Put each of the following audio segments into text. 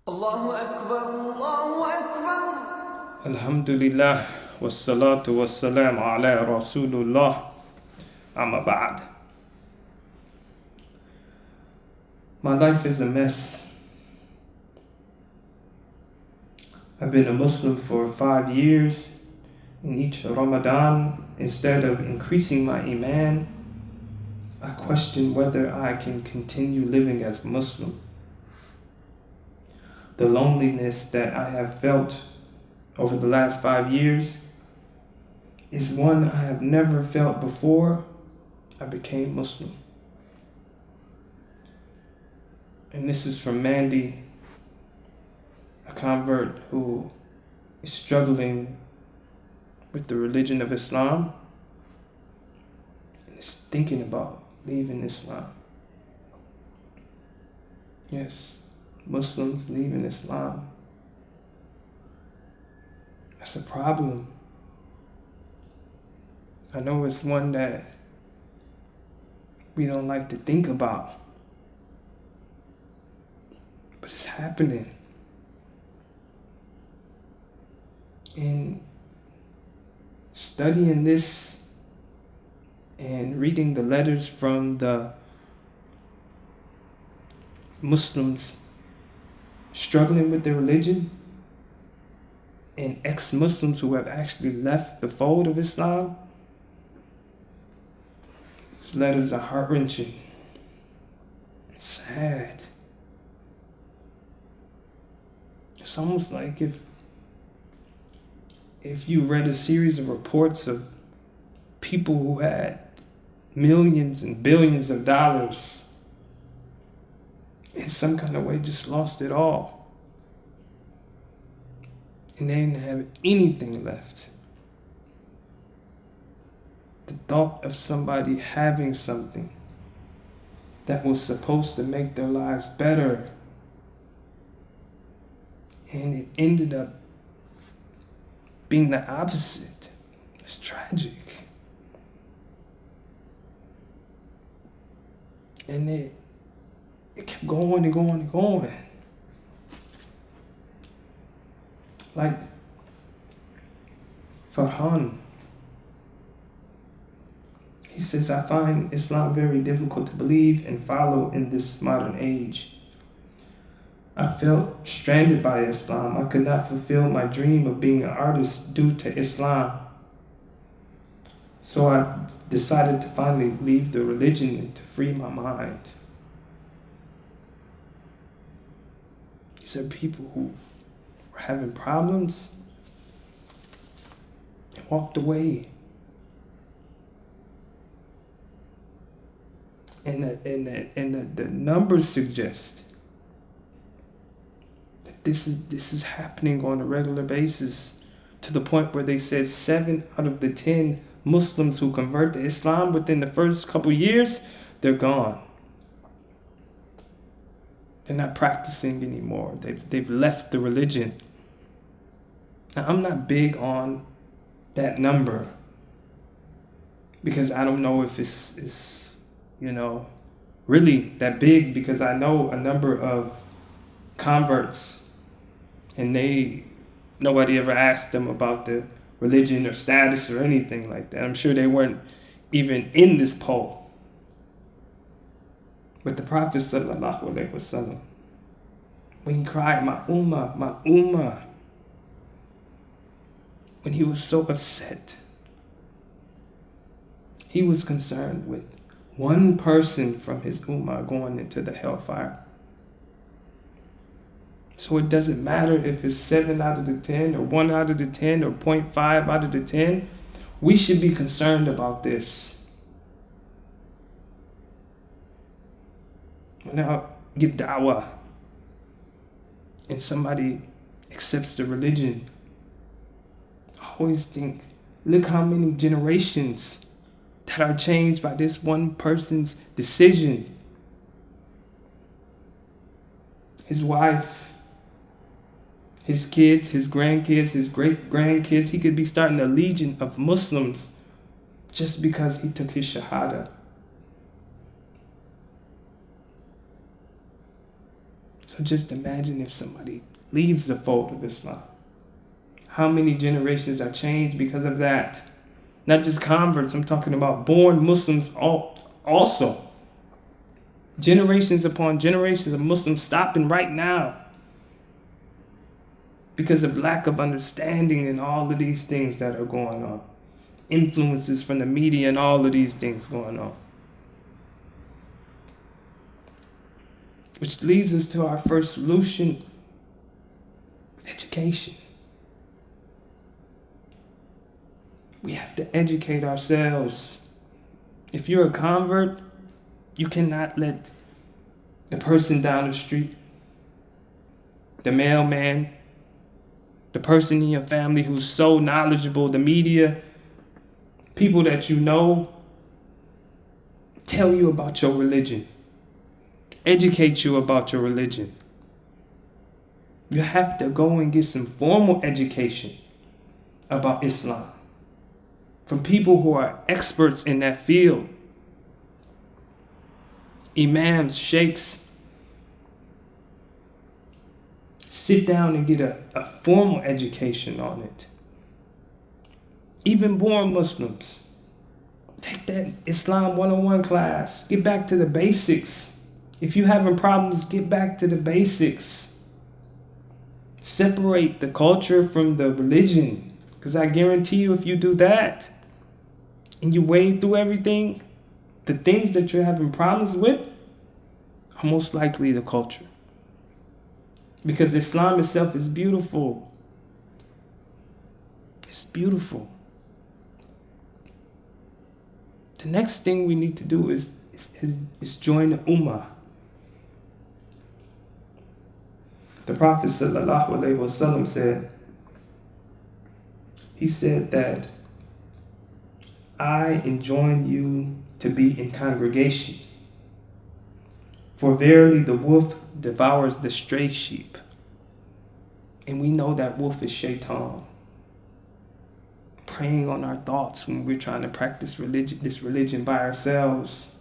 Allahu Akbar, Allahu Akbar. Alhamdulillah, wassalatu wassalam ala Rasulullah, amma ba'd. My life is a mess. I've been a Muslim for 5 years. In each Ramadan, instead of increasing my iman, I question whether I can continue living as Muslim. The loneliness that I have felt over the last 5 years is one I have never felt before I became Muslim. And this is from Mandy, a convert who is struggling with the religion of Islam and is thinking about leaving Islam. Yes, Muslims leaving Islam. That's a problem. I know it's one that we don't like to think about, but it's happening. In studying this and reading the letters from the Muslims struggling with their religion and ex-Muslims who have actually left the fold of Islam, these letters are heart-wrenching, sad. It's almost like if you read a series of reports of people who had millions and billions of dollars in some kind of way just lost it all, and they didn't have anything left. The thought of somebody having something that was supposed to make their lives better, and it ended up being the opposite. It's tragic. And it kept going and going and going. Like Farhan, he says, I find Islam very difficult to believe and follow in this modern age. I felt stranded by Islam. I could not fulfill my dream of being an artist due to Islam. So I decided to finally leave the religion and to free my mind. These are people who were having problems and walked away. And the numbers suggest that this is happening on a regular basis, to the point where they said 7 out of the 10 Muslims who convert to Islam within the first couple years, they're gone. They're not practicing anymore. They've left the religion. Now, I'm not big on that number because I don't know if it's really that big, because I know a number of converts and nobody ever asked them about the religion or status or anything like that. I'm sure they weren't even in this poll. But the Prophet sallallahu alaihi wasallam, when he cried, "My Ummah, my Ummah," when he was so upset, he was concerned with one person from his Ummah going into the hellfire. So it doesn't matter if it's 7 out of the 10 or 1 out of the 10 or 0.5 out of the 10. We should be concerned about this. When I give da'wah and somebody accepts the religion, I always think, look how many generations that are changed by this one person's decision. His wife, his kids, his grandkids, his great-grandkids. He could be starting a legion of Muslims just because he took his shahada. So just imagine if somebody leaves the fold of Islam. How many generations are changed because of that? Not just converts, I'm talking about born Muslims also. Generations upon generations of Muslims stopping right now because of lack of understanding and all of these things that are going on. Influences from the media and all of these things going on. Which leads us to our first solution: education. We have to educate ourselves. If you're a convert, you cannot let the person down the street, the mailman, the person in your family who's so knowledgeable, the media, people that you know, tell you about your religion, educate you about your religion. You have to go and get some formal education about Islam from people who are experts in that field. Imams, sheikhs. Sit down and get a formal education on it. Even born Muslims, take that Islam 101 class. Get back to the basics. If you're having problems, get back to the basics. Separate the culture from the religion. Because I guarantee you, if you do that, and you wade through everything, the things that you're having problems with are most likely the culture. Because Islam itself is beautiful. It's beautiful. The next thing we need to do is join the Ummah. The Prophet ﷺ said, he said that I enjoin you to be in congregation. For verily the wolf devours the stray sheep. And we know that wolf is shaitan. Preying on our thoughts when we're trying to practice this religion by ourselves.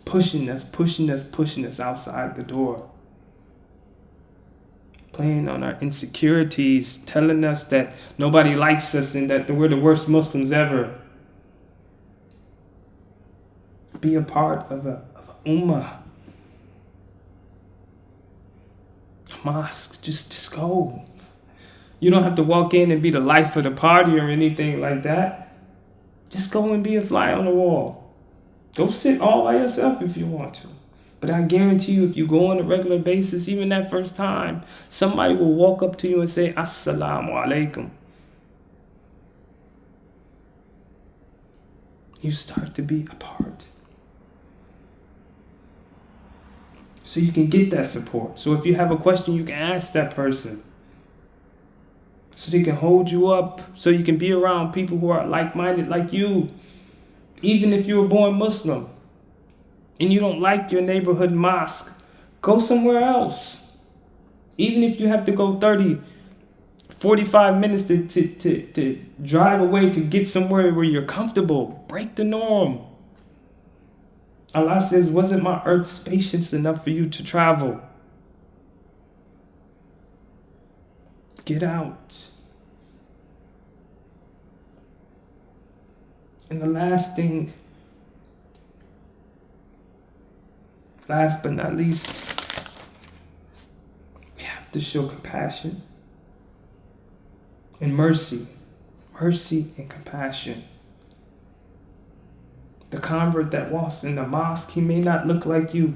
Pushing us outside the door. Playing on our insecurities, telling us that nobody likes us and that we're the worst Muslims ever. Be a part of a Ummah. A mosque. Just go. You don't have to walk in and be the life of the party or anything like that. Just go and be a fly on the wall. Go sit all by yourself if you want to. But I guarantee you, if you go on a regular basis, even that first time, somebody will walk up to you and say, Assalamu alaikum. You start to be a part. So you can get that support. So if you have a question, you can ask that person. So they can hold you up. So you can be around people who are like-minded like you. Even if you're a born Muslim and you don't like your neighborhood mosque, go somewhere else. Even if you have to go 30, 45 minutes to drive away to get somewhere where you're comfortable, break the norm. Allah says, wasn't my earth spacious enough for you to travel? Get out. And the last thing, last but not least, we have to show compassion and mercy. Mercy and compassion. The convert that walks in the mosque, he may not look like you.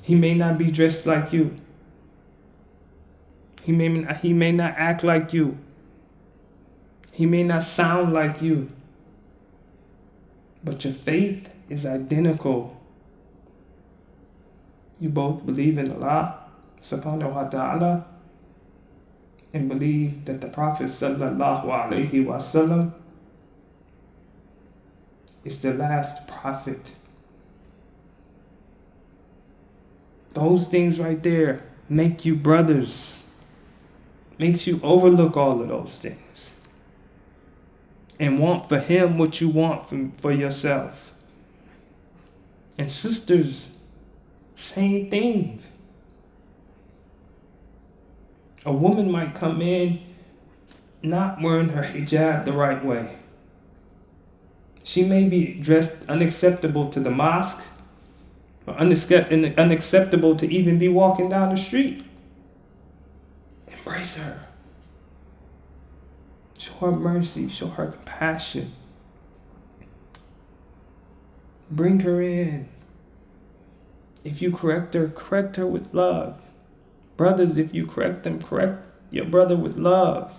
He may not be dressed like you. He may not act like you. He may not sound like you. But your faith is identical. You both believe in Allah subhanahu wa ta'ala and believe that the Prophet sallallahu alaihi wasallam is the last prophet. Those things right there make you brothers. Makes you overlook all of those things. And want for him what you want for yourself. And sisters, Same thing. A woman might come in not wearing her hijab the right way. She may be dressed unacceptable to the mosque, or unacceptable to even be walking down the street. Embrace her. Show her mercy, show her compassion. Bring her in. If you correct her with love. Brothers, if you correct them, correct your brother with love.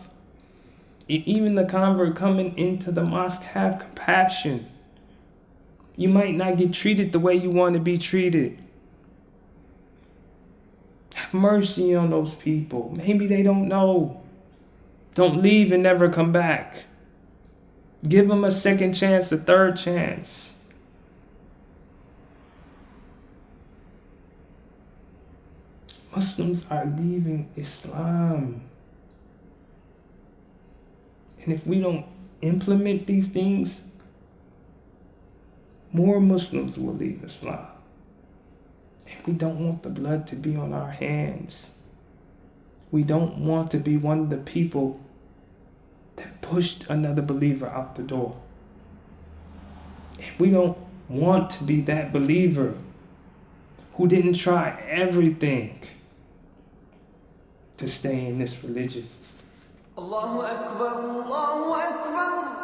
Even the convert coming into the mosque, have compassion. You might not get treated the way you want to be treated. Have mercy on those people. Maybe they don't know. Don't leave and never come back. Give them a second chance, a third chance. Muslims are leaving Islam. And if we don't implement these things, more Muslims will leave Islam. And we don't want the blood to be on our hands. We don't want to be one of the people that pushed another believer out the door. And we don't want to be that believer who didn't try everything to stay in this religion. Allahu Akbar, Allahu Akbar.